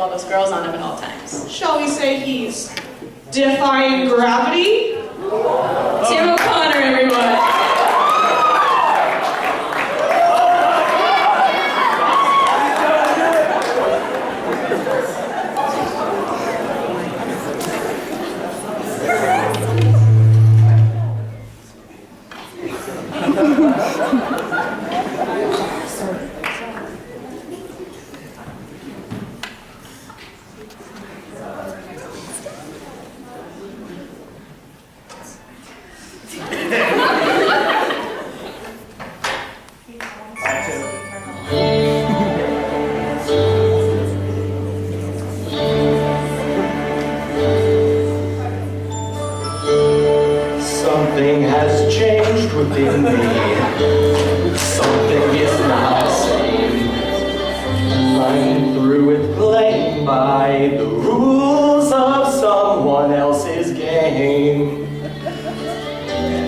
all those girls on him at all times. Shall we say he's defying gravity? Tim O'Connor, everyone. Something has changed within me. Something is not the same. I'm through with playing by the rules of someone else's game.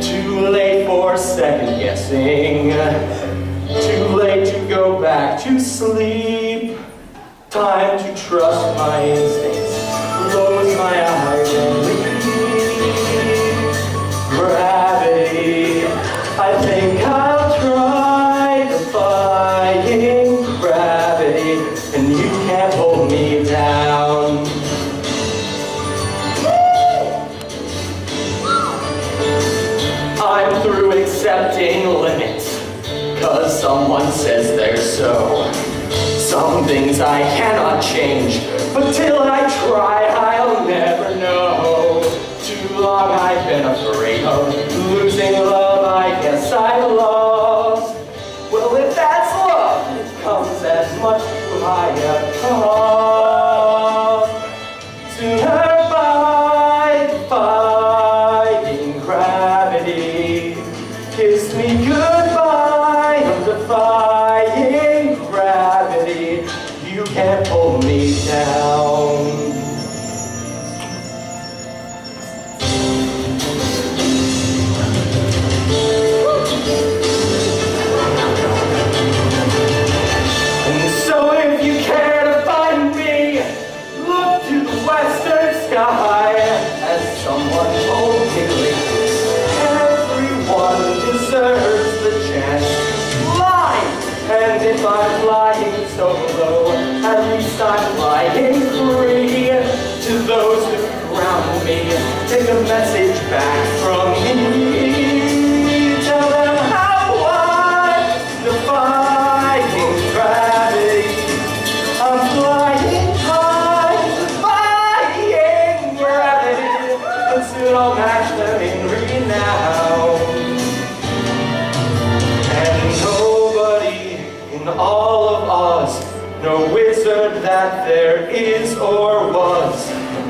Too late for second guessing. Too late to go back to sleep. Time to trust my instincts. Close my eyes and leave. Gravity, I think I'll try defying gravity, and you can't hold me down. I'm through accepting limits, 'cause someone says they're so. Some things I cannot change, but till I try, I'll never know. Too long I've been afraid of losing love, I guess I lost. Well, if that's love, it comes as much to my cost. Sooner by defying gravity, kiss me goodbye, I'm defying gravity, you can't pull me down. As someone told me lately, everyone deserves the chance to fly. And if I'm flying so low, at least I'm flying free. To those who ground me, take a message back from me. Tell them how I'm defying gravity. I'm flying high, defying gravity. But soon I'll match them in renown. And nobody in all of Oz, no wizard that there is or was,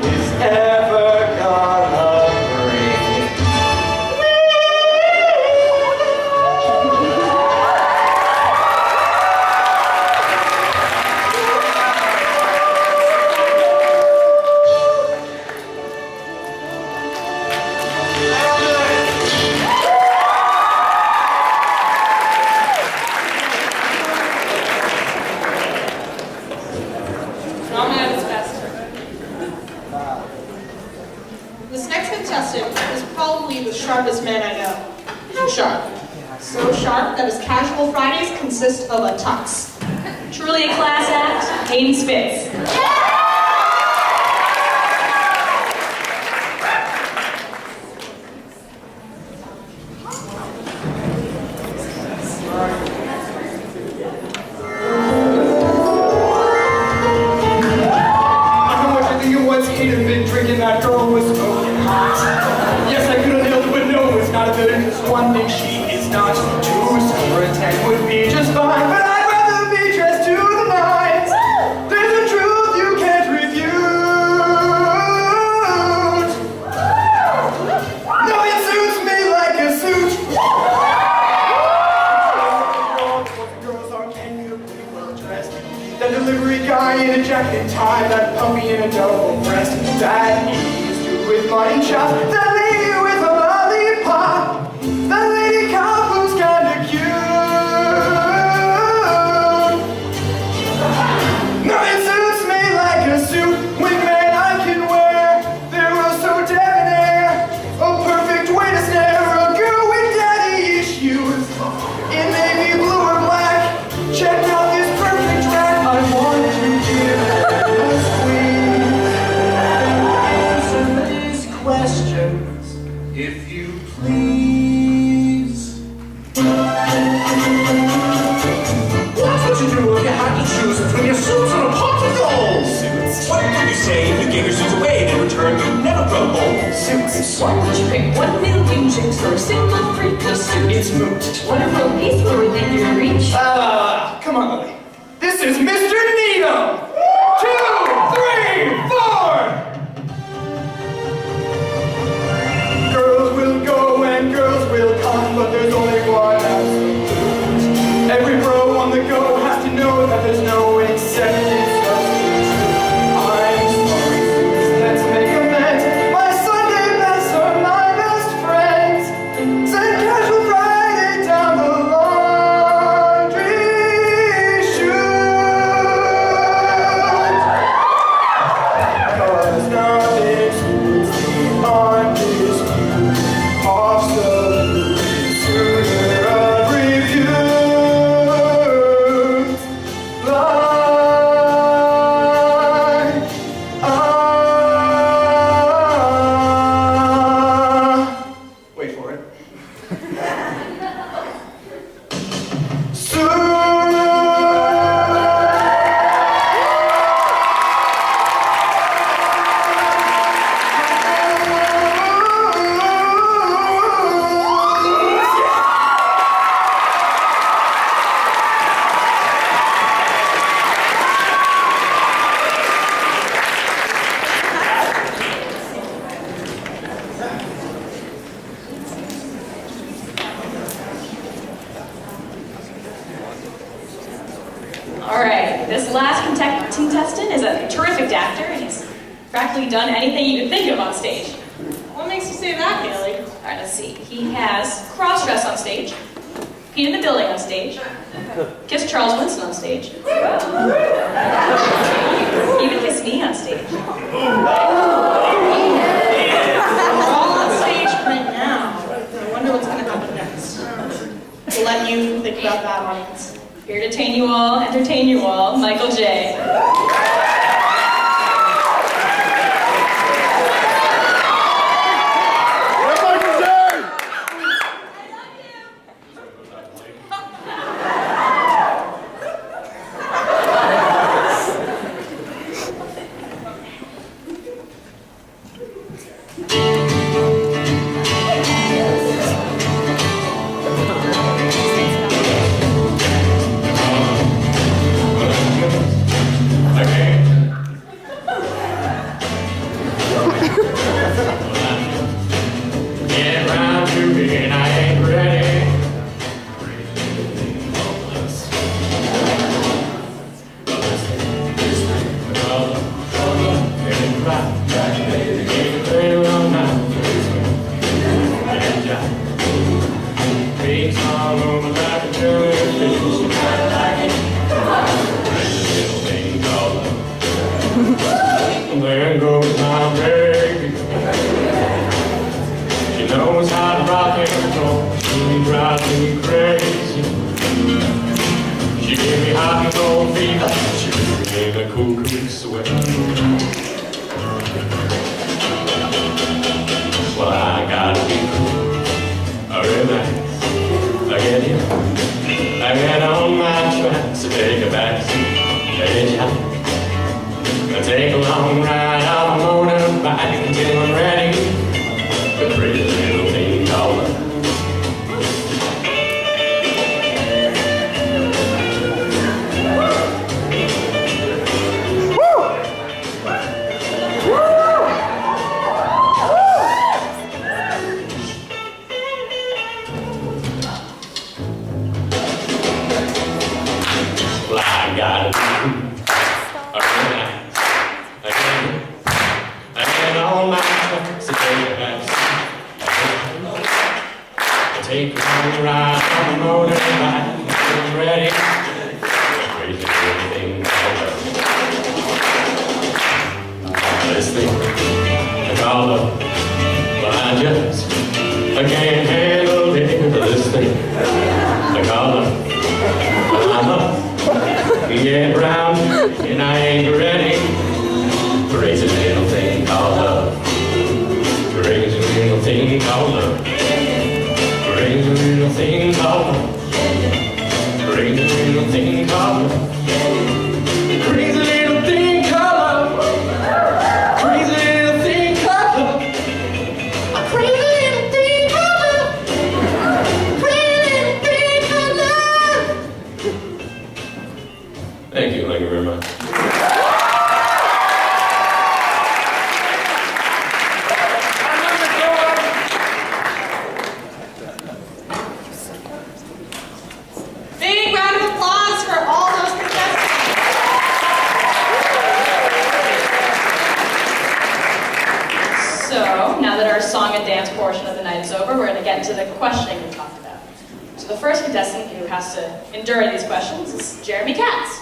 is ever gonna bring me. This next contestant is probably the sharpest man I know. How sharp? So sharp that his casual Fridays consist of a tux. Truly a class act, Hayden Spitz. Hayden been drinking, that girl was smoking hot. Yes, I could have nailed it, but no, it's not a bit, because one thing she is not. 2 or 10 would be just fine, but I'd rather be dressed to the nines. There's a truth you can't refute. No, it suits me like a suit. Girls are beautifully well dressed. That delivery guy in a jacket and tie, that puppy in a double breast, that he's dude with mutton chops, that lady with a lollipop, that lady cop who's kinda cute. No, it suits me like a gave your suits away, and in return you never grow old. Suits. Why would you pick 1,000,000 chicks for a single three-piece suit? It's moot. What if a piece were within your reach? Come on, Lily. This is Mr. Needham! 2, 3, 4! Girls will go and girls will come, but there's only one absolute. Every bro on the go has to know that there's no acceptance of I'm sorry, let's make amends. My Sunday best are my best friends. Send casual Friday down the laundry chute. 'Cause nothing suits the undisputed absolute suitor of repute. Wait for it. All right, this last contestant is a terrific actor, and he's practically done anything you could think of on stage. What makes you say that, Haley? All right, let's see. He has cross-dressed on stage, peed in the building on stage, kissed Charles Winston on stage, even kissed me on stage. We're all on stage right now. I wonder what's going to happen next. We'll let you think about that, audience. Here to entertain you all, Michael J. There goes my baby. She knows how to rock and roll. She drives me crazy. She gave me hot and cold fever. She put me in a cool sweat. Well, I gotta be cool. I relax. I get in. I get on my tracks. I take a back seat. I take a long ride on a motorbike until I'm ready. The crazy little thing called love. Well, I gotta be on my tracks, I take a long ride on a motorbike until I'm ready. Crazy little thing called love. This thing I call love, but I can't handle it. This thing I call love, but I'm up. Get round and I ain't ready. Crazy little thing called love. Crazy little thing called love. Crazy little thing called love. Crazy little thing called love. Crazy little thing called love. our song and dance portion of the night is over, we're going to get into the questioning we talked about. So the first contestant who has to endure these questions is Jeremy Katz.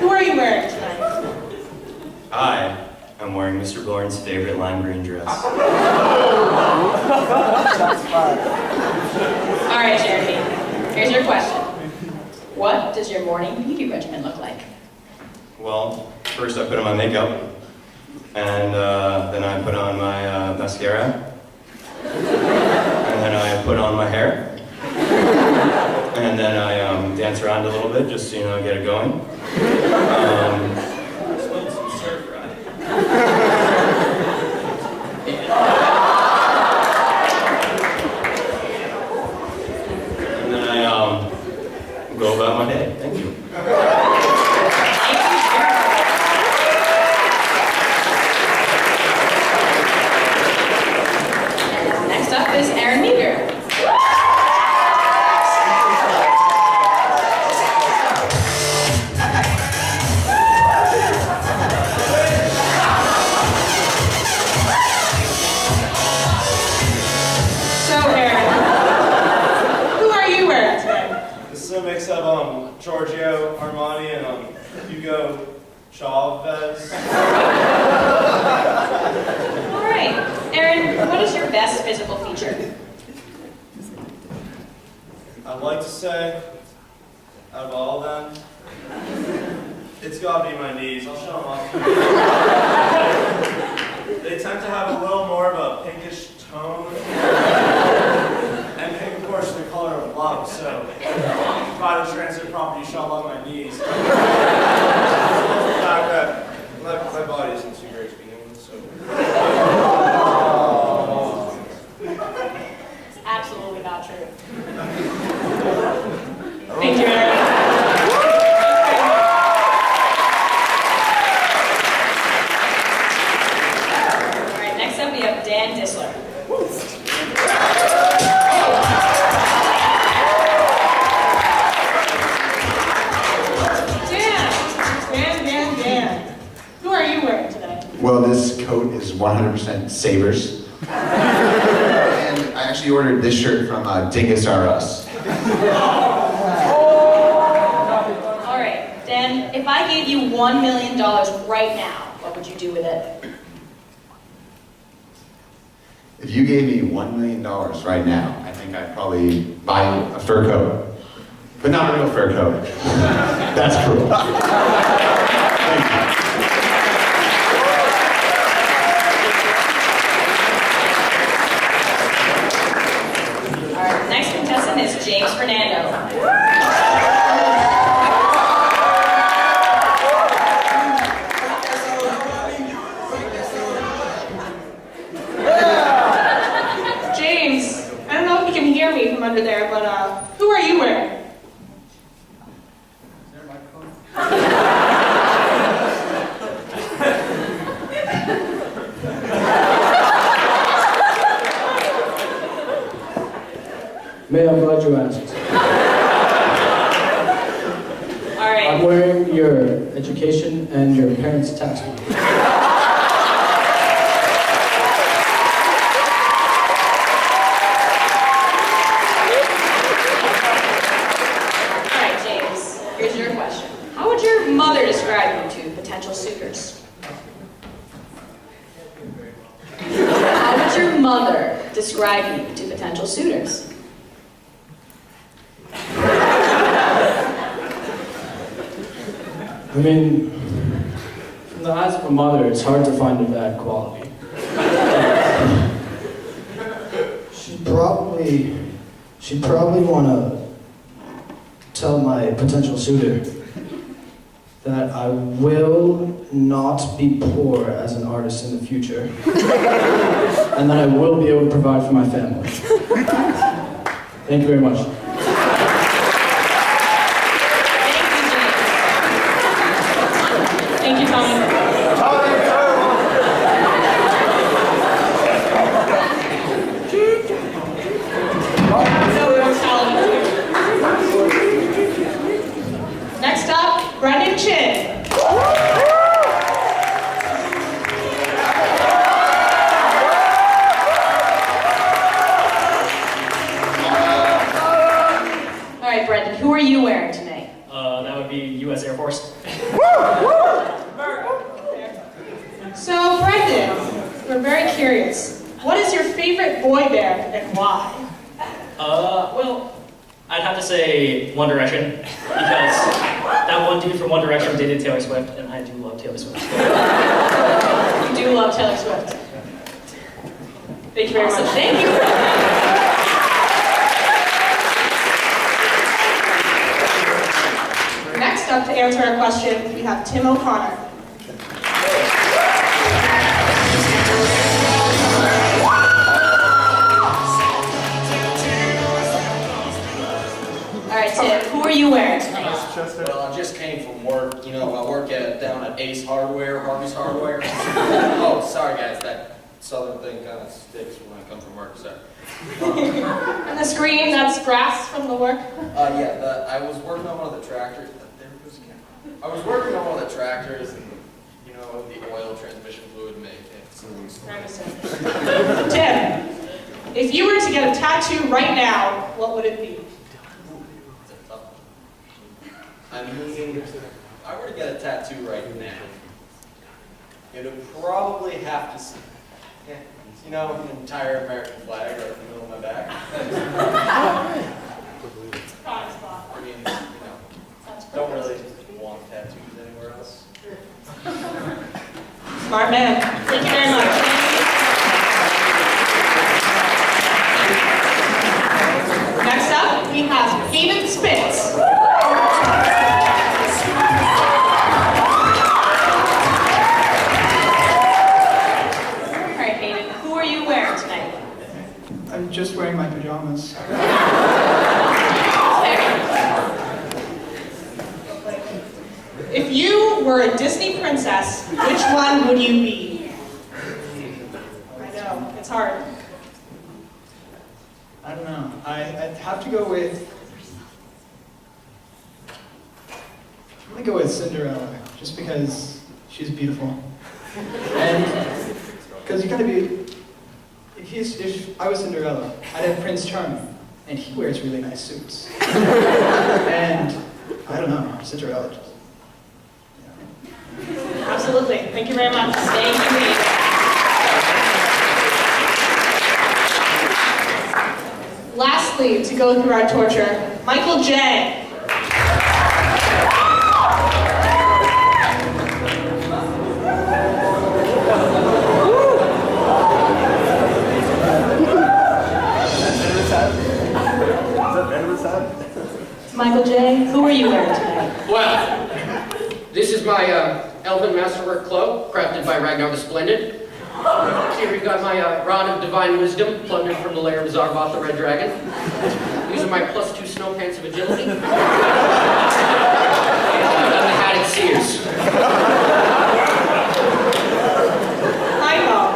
Who are you wearing tonight? I'm wearing Mr. Bourne's favorite lime green dress. All right, Jeremy, here's your question. What does your morning beauty regimen look like? Well, first I put on my makeup, and then I put on my mascara, and then I put on my hair, and then I dance around a little bit just so, get it going. Spilled some stir fry. And then I go about my day. Thank you. Next up is Megar. Mix of Giorgio Armani and Hugo Chavez. All right, Aaron, what is your best physical feature? I'd like to say, out of all of them, it's got to be my knees. I'll show them off. They tend to have a little more of a pinkish tone. And pink, of course, is the color of love, so by the transit property, you shall love my knees. The fact that my body isn't too great to begin with, so. It's absolutely not true. Thank you, Aaron. All right, next up we have Dan Distler. Well, this coat is 100% Savers. And I actually ordered this shirt from Dingus R Us. All right, Dan, if I gave you $1 million right now, what would you do with it? If you gave me $1 million right now, I think I'd probably buy a fur coat. But not a real fur coat. That's cruel. Thank you. Next contestant is James Fernando. James, I don't know if you can hear me from under there, but who are you wearing? Is there a microphone? May, I'm glad you asked. All right. I'm wearing your education and your parents' tax money. All right, James, here's your question. How would your mother describe you to potential suitors? How would your mother describe you to potential suitors? I mean, from the eyes of a mother, it's hard to find a bad quality. She'd probably want to tell my potential suitor that I will not be poor as an artist in the future, and that I will be able to provide for my family. Thank you very much. Thank you, Tommy. are you wearing tonight? That would be U.S. Air Force. So, Brendan, we're very curious. What is your favorite boy band and why? Well, I'd have to say One Direction, because that one dude from One Direction dated Taylor Swift, and I do love Taylor Swift. You do love Taylor Swift. Thank you very much. Thank you. Next up to answer our question, we have Tim O'Connor. All right, Tim, who are you wearing tonight? Well, I just came from work. You know, I work down at Ace Hardware, Harvey's Hardware. Oh, sorry guys, that southern thing kind of sticks when I come from work, so. On the screen, that's grass from the work. Yeah, I was working on one of the tractors. There goes the camera. I was working on one of the tractors, and you know, the oil transmission fluid may take some loose. Tim, if you were to get a tattoo right now, what would it be? I mean, if I were to get a tattoo right now, it would probably have to, you know, an entire American flag right in the middle of my back. I mean, you know, don't really want tattoos anywhere else. Smart man. Thank you very much. Next up, we have Hayden Spitz. I'm just wearing my pajamas. If you were a Disney princess, which one would you be? I know, it's hard. I don't know. I'd have to go with... I'm gonna go with Cinderella, just because she's beautiful. And because you gotta be... If I was Cinderella, I'd have Prince Charming, and he wears really nice suits. And I don't know, Cinderella. Yeah. Absolutely. Thank you very much. Thank you. Lastly, to go through our torture, Michael J. Michael J., who are you wearing tonight? Well, this is my Elven Masterwork cloak, crafted by Ragnar the Splendid. Here we've got my Rod of Divine Wisdom, plundered from the lair of Zarboth the Red Dragon. These are my +2 snow pants of agility. And the hat at Sears. Michael,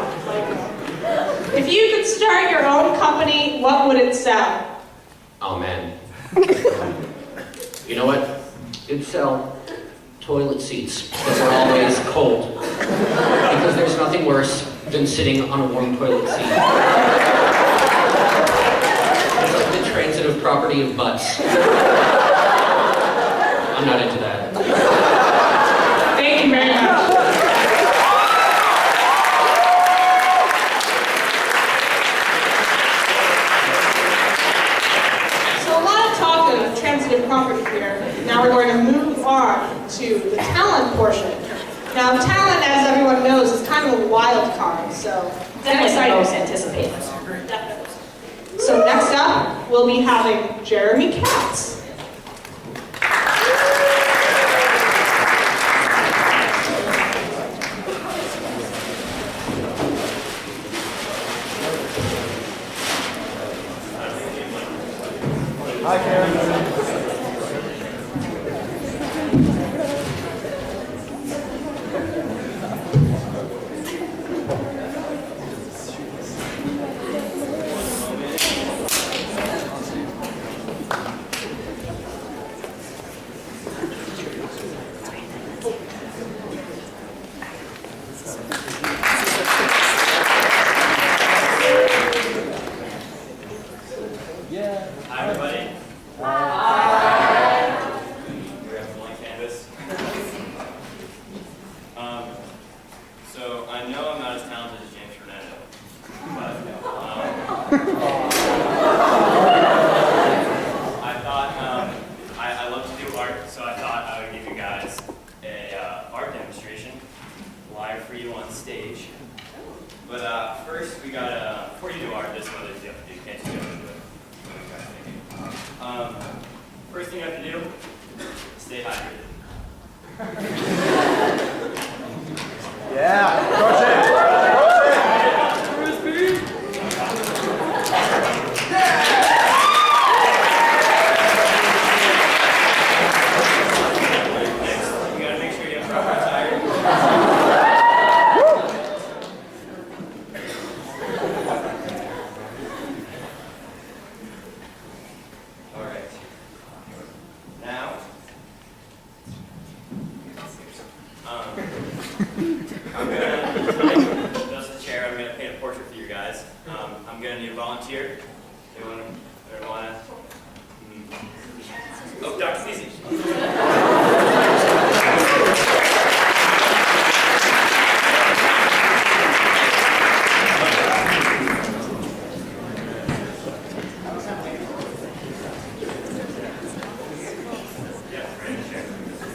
if you could start your own company, what would it sell? Oh man. You know what? It'd sell toilet seats that are always cold. Because there's nothing worse than sitting on a warm toilet seat. It's like the transitive property of butts. I'm not into that. Thank you very much. So a lot of talk of transitive property here. Now we're going to move on to the talent portion. Now talent, as everyone knows, is kind of a wild card, so Definitely the most anticipated. Definitely. So next up, we'll be having Jeremy Katz. Hi, Karen. Hi, everybody. First, we got, before you do art, this is what you have to do. You can't just go and do it. First thing you have to do, stay hydrated. Yeah, crush it! You gotta make sure you have proper attire. Alright. Now, I'm gonna dust the chair. I'm gonna paint a portrait for you guys. I'm gonna need a volunteer. Anyone wanna? Oh, Dr. Easy.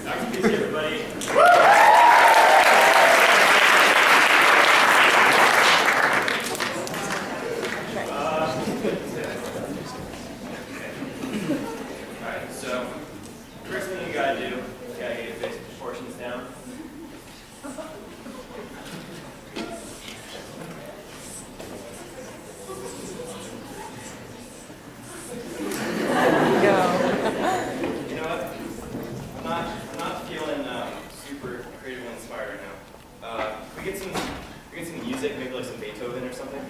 Dr. Easy, everybody. Alright, so first thing you gotta do, you gotta get your basic proportions down. You know what? I'm not feeling super creatively inspired right now. We get some music, maybe like some Beethoven or something.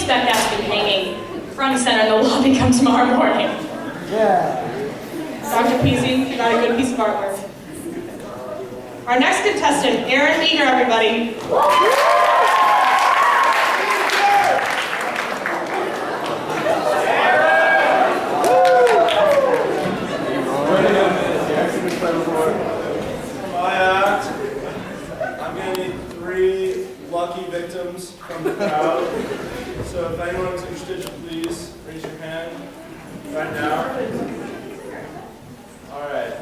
expect that to be hanging front and center in the lobby come tomorrow morning. Yeah. Dr. Peasy, you got a good piece of artwork. Our next contestant, Aaron Megar, everybody. I'm going to need 3 lucky victims from the crowd. So if anyone's interested, please raise your hand right now. All right.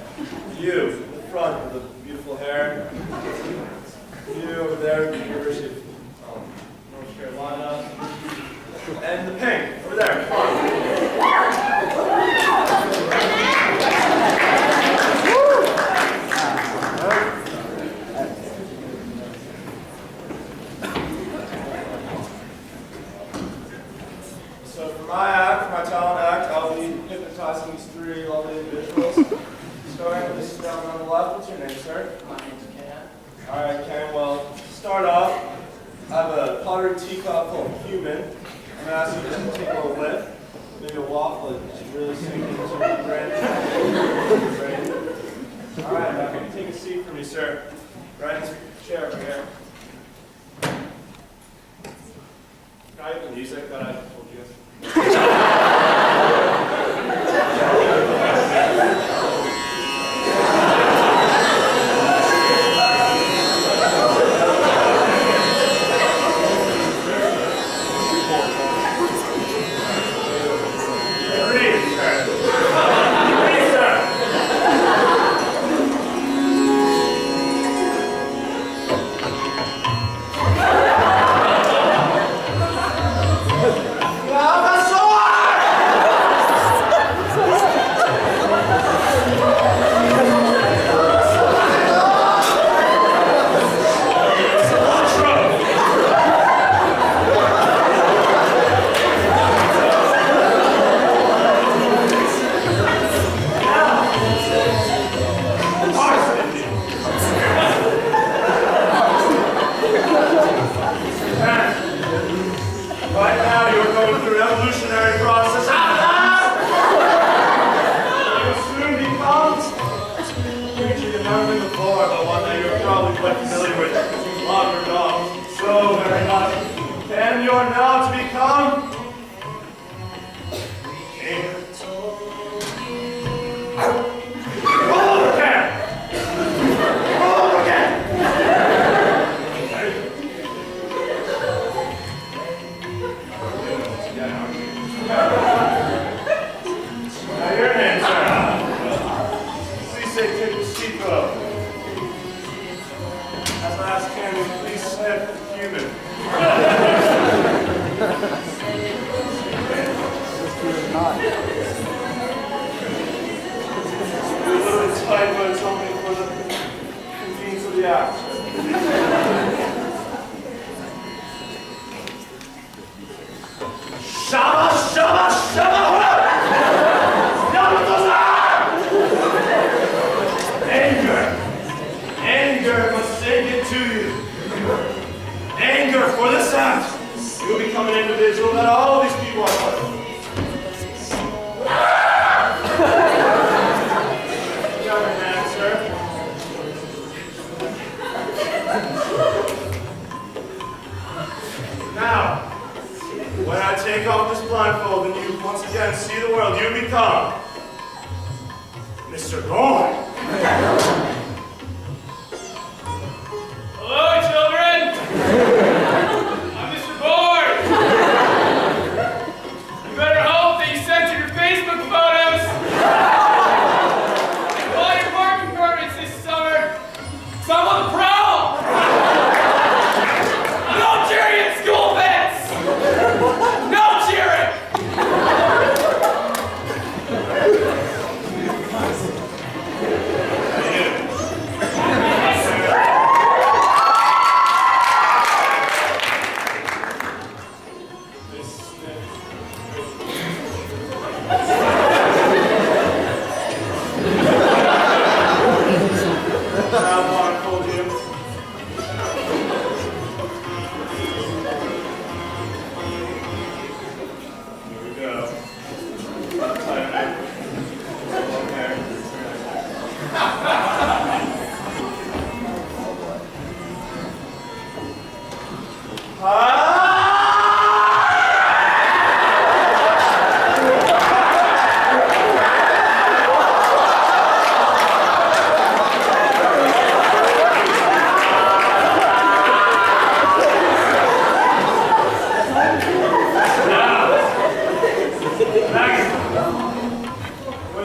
You, in the front with the beautiful hair. You over there at the University of North Carolina. And the pink, over there, come on. So for my act, for my talent act, I'll be hypnotizing these 3 lovely individuals. Starting with this gentleman on the left. What's your name, sir? My name's Ken. All right, Ken. Well, to start off, I have a pottery teacup full of cumin. I'm going to ask you just to take a little whiff, maybe a waffle, and just really sink into your brain. All right, now can you take a seat for me, sir? Right in this chair over here. Can I have the music that I told you?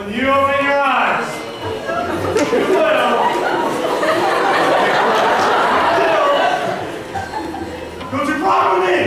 When you open your eyes, you will go to prom with me.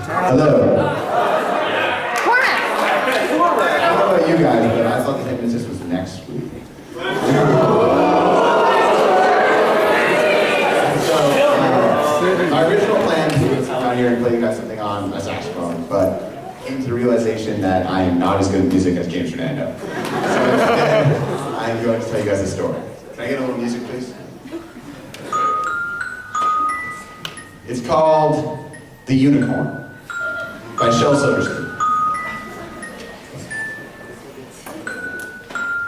Hello. I don't know about you guys, but I thought the hypnotist was next week. So, my original plan was to come out here and play you guys something on a saxophone, but came to the realization that I am not as good at music as James Fernando. So instead, I'm going to tell you guys a story. Can I get a little music, please? It's called The Unicorn by Shel Silverstein.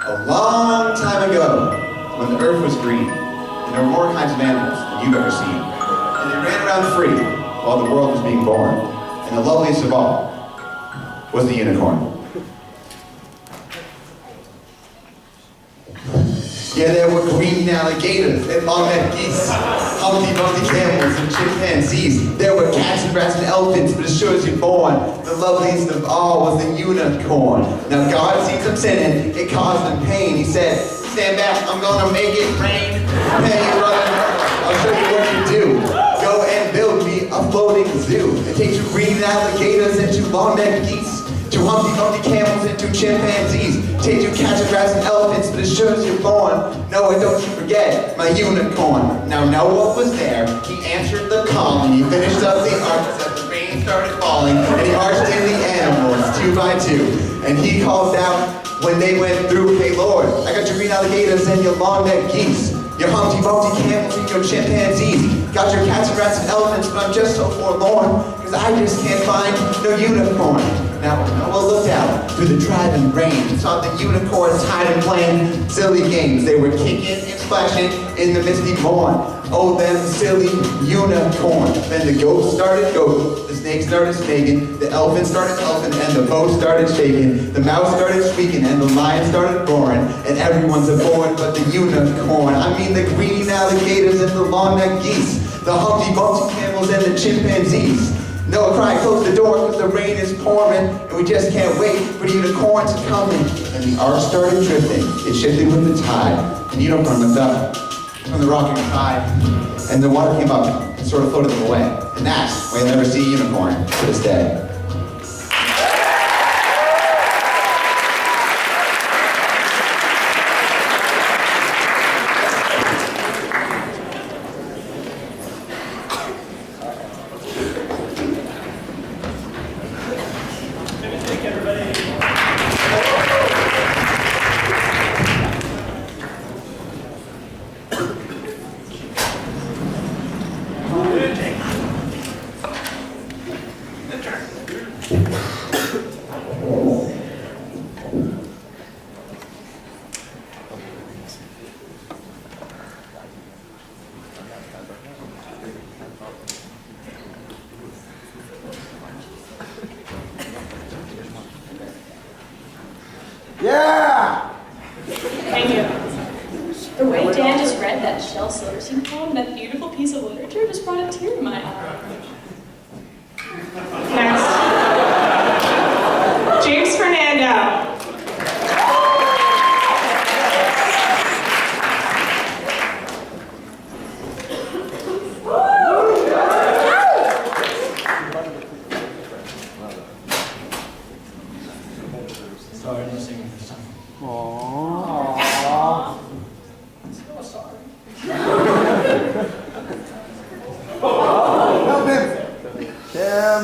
A long time ago, when the earth was green, and there were more kinds of animals than you've ever seen, and they ran around free while the world was being born, and the loveliest of all was the unicorn. Yeah, there were green alligators and long-necked geese, Humpty Dumpty camels and chimpanzees. There were cats and rats and elephants, but as sure as you're born, the loveliest of all was the unicorn. Now God sees them sinning, it caused them pain. He said, stand back, I'm gonna make it rain. Hey, brother, I'll show you what you do. Go and build me a floating zoo. It takes two green alligators and two long-necked geese, two Humpty Dumpty camels and two chimpanzees. Take two cats and rats and elephants, but as sure as you're born, Noah, don't you forget my unicorn. Now Noah was there, he answered the call, and he finished up the ark as the rain started falling, and he marched in the animals, 2 by 2. And he called out when they went through, hey Lord, I got your green alligators and your long-necked geese, your Humpty Dumpty camels and your chimpanzees. Got your cats and rats and elephants, but I'm just so forlorn, because I just can't find no unicorn. Now Noah looked out through the driving rain and saw the unicorns hide and playing silly games. They were kicking and splashing in the misty morn. Oh, them silly unicorns. Then the goat started goat, the snake started snaking, the elephant started elfing, and the boat started shaking. The mouse started squeaking, and the lion started roaring, and everyone's aboard but the unicorn. I mean the green alligators and the long-necked geese, the Humpty Dumpty camels and the chimpanzees. Noah cried, close the door because the rain is pouring, and we just can't wait for the unicorn to come in. And the ark started drifting, it shifted with the tide, and the unicorn looked up from the rocking tide, and the water came up and sort of floated them away. And that's why you'll never see a unicorn to this day. Thank you. The way Dan just read that Shel Silverstein poem, that beautiful piece of literature just brought a tear to my eye. Next. James Fernando. Sorry, no singing this time. Aww. So sorry. Tim.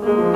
Thank you.